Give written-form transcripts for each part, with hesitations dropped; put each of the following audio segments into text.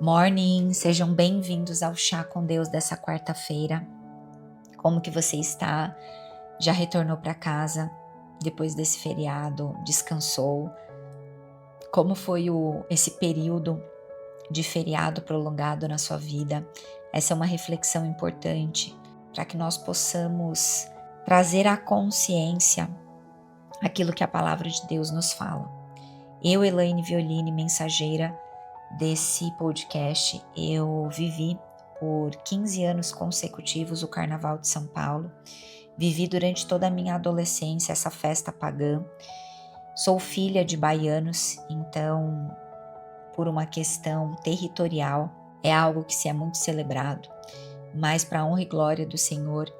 Morning, sejam bem-vindos ao Chá com Deus dessa quarta-feira. Como que você está? Já retornou para casa depois desse feriado? Descansou? Como foi esse período de feriado prolongado na sua vida? Essa é uma reflexão importante para que nós possamos trazer à consciência aquilo que a palavra de Deus nos fala. Eu, Elaine Violine, mensageira desse podcast, eu vivi por 15 anos consecutivos o Carnaval de São Paulo. Vivi durante toda a minha adolescência essa festa pagã. Sou filha de baianos, então, por uma questão territorial, é algo que se é muito celebrado. Mas, para a honra e glória do Senhor,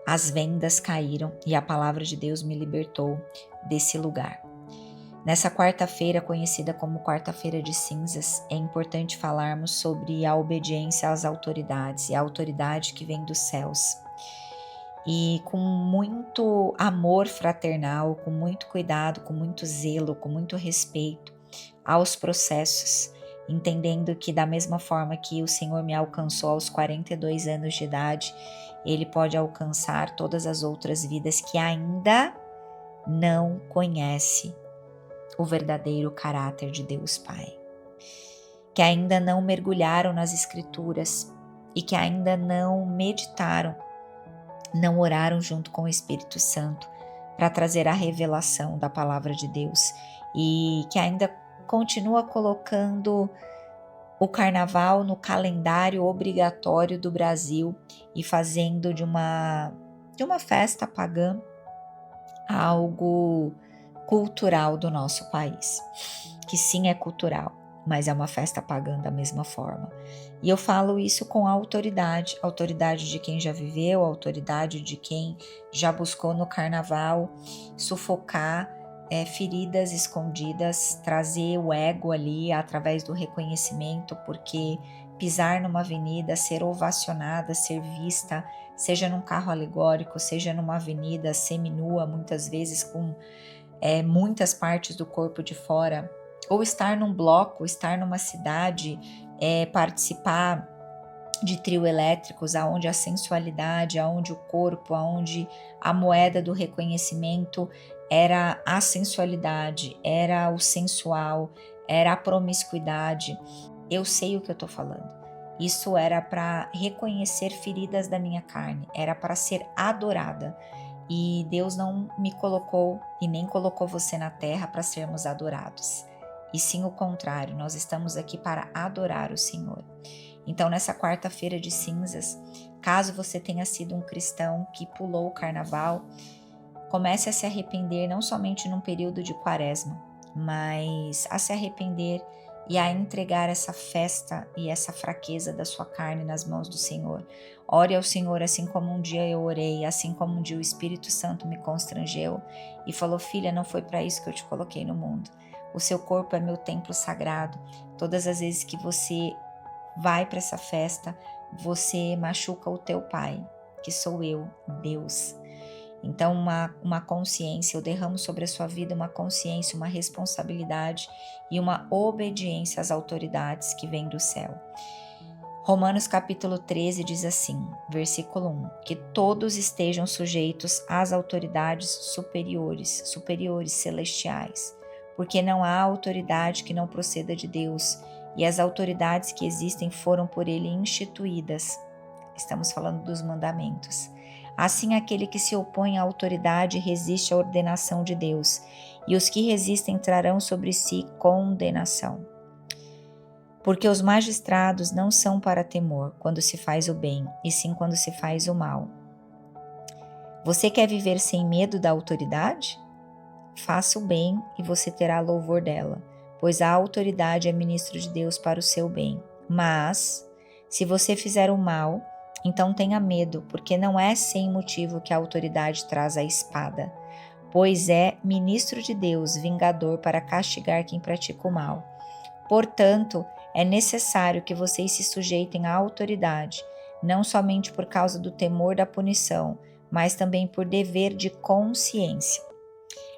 as vendas caíram e a palavra de Deus me libertou desse lugar. Nessa quarta-feira, conhecida como Quarta-feira de Cinzas, é importante falarmos sobre a obediência às autoridades e a autoridade que vem dos céus. E com muito amor fraternal, com muito cuidado, com muito zelo, com muito respeito aos processos, entendendo que da mesma forma que o Senhor me alcançou aos 42 anos de idade, Ele pode alcançar todas as outras vidas que ainda não conhecem o verdadeiro caráter de Deus Pai, que ainda não mergulharam nas Escrituras e que ainda não meditaram, não oraram junto com o Espírito Santo para trazer a revelação da palavra de Deus e que ainda continua colocando o carnaval no calendário obrigatório do Brasil e fazendo de uma festa pagã algo cultural do nosso país, que sim é cultural, mas é uma festa pagã da mesma forma. E eu falo isso com autoridade de quem já viveu, autoridade de quem já buscou no carnaval sufocar feridas escondidas, trazer o ego ali através do reconhecimento, porque pisar numa avenida, ser ovacionada, ser vista, seja num carro alegórico, seja numa avenida seminua, muitas vezes com muitas partes do corpo de fora, ou estar num bloco, estar numa cidade, participar de trio elétricos, aonde a sensualidade, aonde o corpo, aonde a moeda do reconhecimento era a sensualidade, era o sensual, era a promiscuidade. Eu sei o que eu tô falando. Isso era para reconhecer feridas da minha carne, era para ser adorada. E Deus não me colocou e nem colocou você na terra para sermos adorados. E sim o contrário, nós estamos aqui para adorar o Senhor. Então, nessa quarta-feira de cinzas, caso você tenha sido um cristão que pulou o carnaval, comece a se arrepender não somente num período de quaresma, mas a se arrepender e a entregar essa festa e essa fraqueza da sua carne nas mãos do Senhor. Ore ao Senhor assim como um dia eu orei, assim como um dia o Espírito Santo me constrangeu e falou: filha, não foi para isso que eu te coloquei no mundo. O seu corpo é meu templo sagrado. Todas as vezes que você vai para essa festa, você machuca o teu Pai, que sou eu, Deus. Então, uma consciência, eu derramo sobre a sua vida uma consciência, uma responsabilidade e uma obediência às autoridades que vêm do céu. Romanos capítulo 13 diz assim, versículo 1, que todos estejam sujeitos às autoridades superiores celestiais, porque não há autoridade que não proceda de Deus, e as autoridades que existem foram por ele instituídas. Estamos falando dos mandamentos. Assim, aquele que se opõe à autoridade resiste à ordenação de Deus, e os que resistem trarão sobre si condenação. Porque os magistrados não são para temor quando se faz o bem, e sim quando se faz o mal. Você quer viver sem medo da autoridade? Faça o bem e você terá louvor dela, pois a autoridade é ministro de Deus para o seu bem. Mas, se você fizer o mal, então tenha medo, porque não é sem motivo que a autoridade traz a espada, pois é ministro de Deus, vingador para castigar quem pratica o mal. Portanto, é necessário que vocês se sujeitem à autoridade, não somente por causa do temor da punição, mas também por dever de consciência.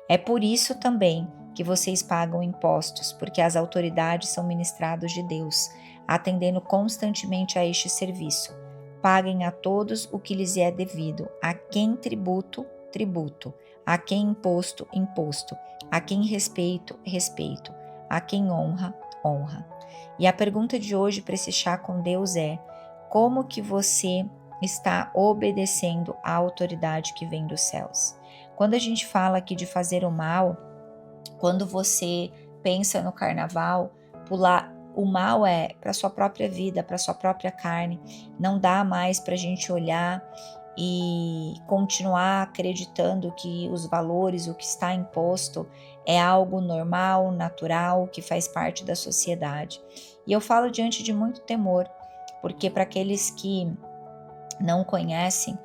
É por isso também que vocês pagam impostos, porque as autoridades são ministrados de Deus. atendendo constantemente a este serviço. Paguem a todos o que lhes é devido, a quem tributo, tributo, a quem imposto, imposto, a quem respeito, respeito, a quem honra, honra. E a pergunta de hoje para esse chá com Deus é: como que você está obedecendo à autoridade que vem dos céus? Quando a gente fala aqui de fazer o mal, quando você pensa no carnaval, pular o mal é para sua própria vida, para sua própria carne. Não dá mais para a gente olhar e continuar acreditando que os valores, o que está imposto, é algo normal, natural, que faz parte da sociedade. E eu falo diante de muito temor, porque para aqueles que não conhecem,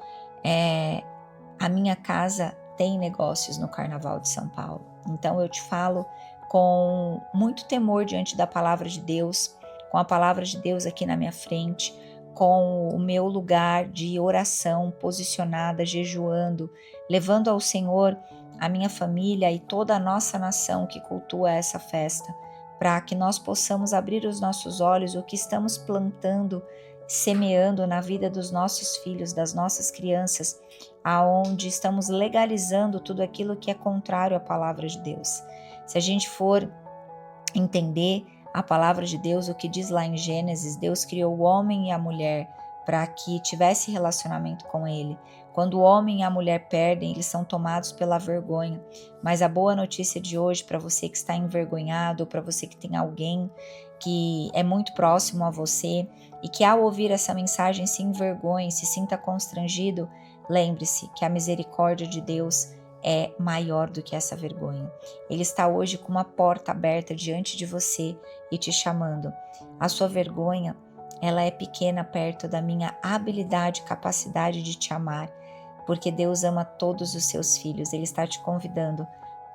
a minha casa tem negócios no Carnaval de São Paulo. Então eu te falo com muito temor diante da palavra de Deus, com a palavra de Deus aqui na minha frente, com o meu lugar de oração posicionada, jejuando, levando ao Senhor a minha família e toda a nossa nação que cultua essa festa, para que nós possamos abrir os nossos olhos, o que estamos plantando, semeando na vida dos nossos filhos, das nossas crianças, aonde estamos legalizando tudo aquilo que é contrário à palavra de Deus. Se a gente for entender a palavra de Deus, o que diz lá em Gênesis, Deus criou o homem e a mulher para que tivesse relacionamento com ele. Quando o homem e a mulher perdem, eles são tomados pela vergonha. Mas a boa notícia de hoje para você que está envergonhado, para você que tem alguém que é muito próximo a você e que ao ouvir essa mensagem se envergonhe, se sinta constrangido, lembre-se que a misericórdia de Deus é maior do que essa vergonha. Ele está hoje com uma porta aberta diante de você e te chamando. A sua vergonha, ela é pequena perto da minha habilidade e capacidade de te amar, porque Deus ama todos os seus filhos. Ele está te convidando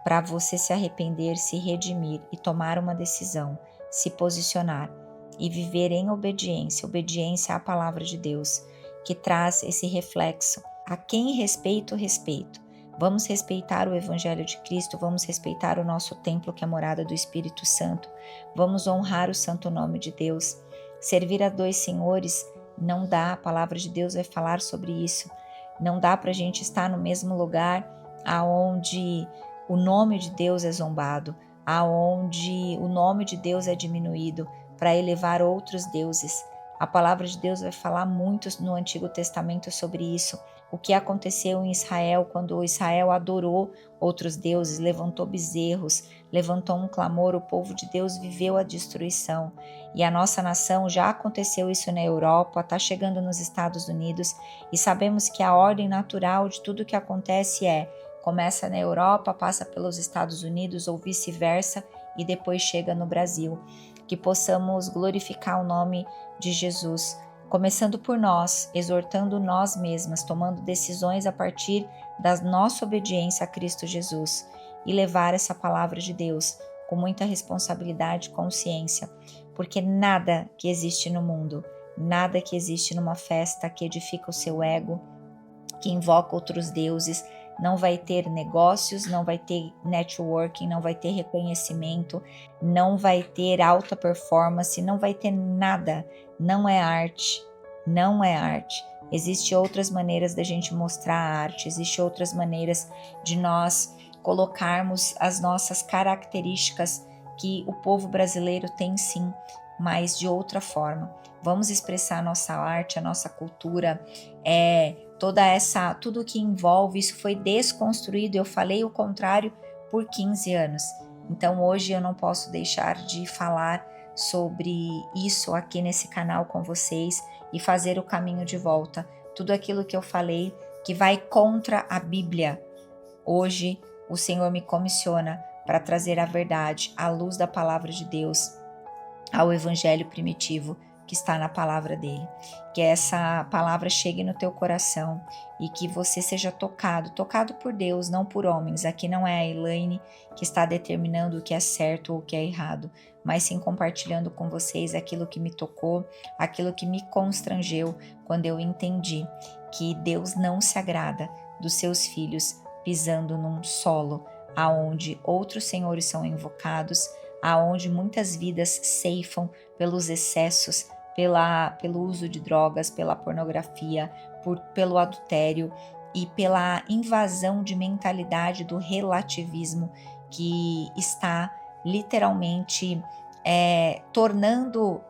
para você se arrepender, se redimir e tomar uma decisão, se posicionar e viver em obediência, obediência à palavra de Deus, que traz esse reflexo. A quem respeito, respeito. Vamos respeitar o Evangelho de Cristo, vamos respeitar o nosso templo que é a morada do Espírito Santo, vamos honrar o santo nome de Deus. Servir a dois senhores não dá, a palavra de Deus vai falar sobre isso. Não dá para a gente estar no mesmo lugar aonde o nome de Deus é zombado, aonde o nome de Deus é diminuído para elevar outros deuses. A palavra de Deus vai falar muito no Antigo Testamento sobre isso. O que aconteceu em Israel quando Israel adorou outros deuses, levantou bezerros, levantou um clamor, o povo de Deus viveu a destruição. E a nossa nação, já aconteceu isso na Europa, está chegando nos Estados Unidos, e sabemos que a ordem natural de tudo que acontece começa na Europa, passa pelos Estados Unidos ou vice-versa e depois chega no Brasil. Que possamos glorificar o nome de Jesus, começando por nós, exortando nós mesmas, tomando decisões a partir da nossa obediência a Cristo Jesus e levar essa palavra de Deus com muita responsabilidade e consciência, porque nada que existe no mundo, nada que existe numa festa que edifica o seu ego, que invoca outros deuses, não vai ter negócios, não vai ter networking, não vai ter reconhecimento, não vai ter alta performance, não vai ter nada. Não é arte, não é arte. Existem outras maneiras da gente mostrar a arte, existem outras maneiras de nós colocarmos as nossas características que o povo brasileiro tem sim, mas de outra forma. Vamos expressar a nossa arte, a nossa cultura, tudo que envolve, isso foi desconstruído. Eu falei o contrário por 15 anos. Então hoje eu não posso deixar de falar sobre isso aqui nesse canal com vocês e fazer o caminho de volta. Tudo aquilo que eu falei que vai contra a Bíblia. Hoje o Senhor me comissiona para trazer a verdade, a luz da palavra de Deus, ao evangelho primitivo que está na palavra dele. Que essa palavra chegue no teu coração e que você seja tocado por Deus, não por homens. Aqui não é a Elaine que está determinando o que é certo ou o que é errado, mas sim compartilhando com vocês aquilo que me tocou, aquilo que me constrangeu quando eu entendi que Deus não se agrada dos seus filhos pisando num solo aonde outros senhores são invocados, aonde muitas vidas ceifam pelos excessos, pelo uso de drogas, pela pornografia, pelo adultério e pela invasão de mentalidade do relativismo que está literalmente tornando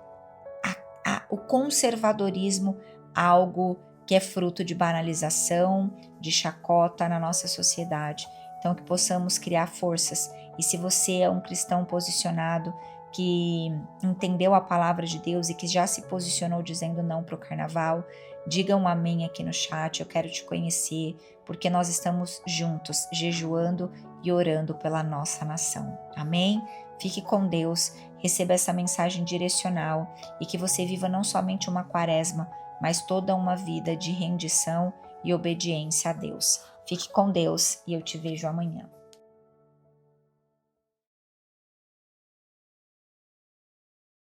o conservadorismo algo que é fruto de banalização, de chacota na nossa sociedade. Então, que possamos criar forças. E se você é um cristão posicionado, que entendeu a palavra de Deus e que já se posicionou dizendo não para o carnaval, diga um amém aqui no chat, eu quero te conhecer, porque nós estamos juntos, jejuando e orando pela nossa nação. Amém? Fique com Deus, receba essa mensagem direcional e que você viva não somente uma quaresma, mas toda uma vida de rendição e obediência a Deus. Fique com Deus e eu te vejo amanhã.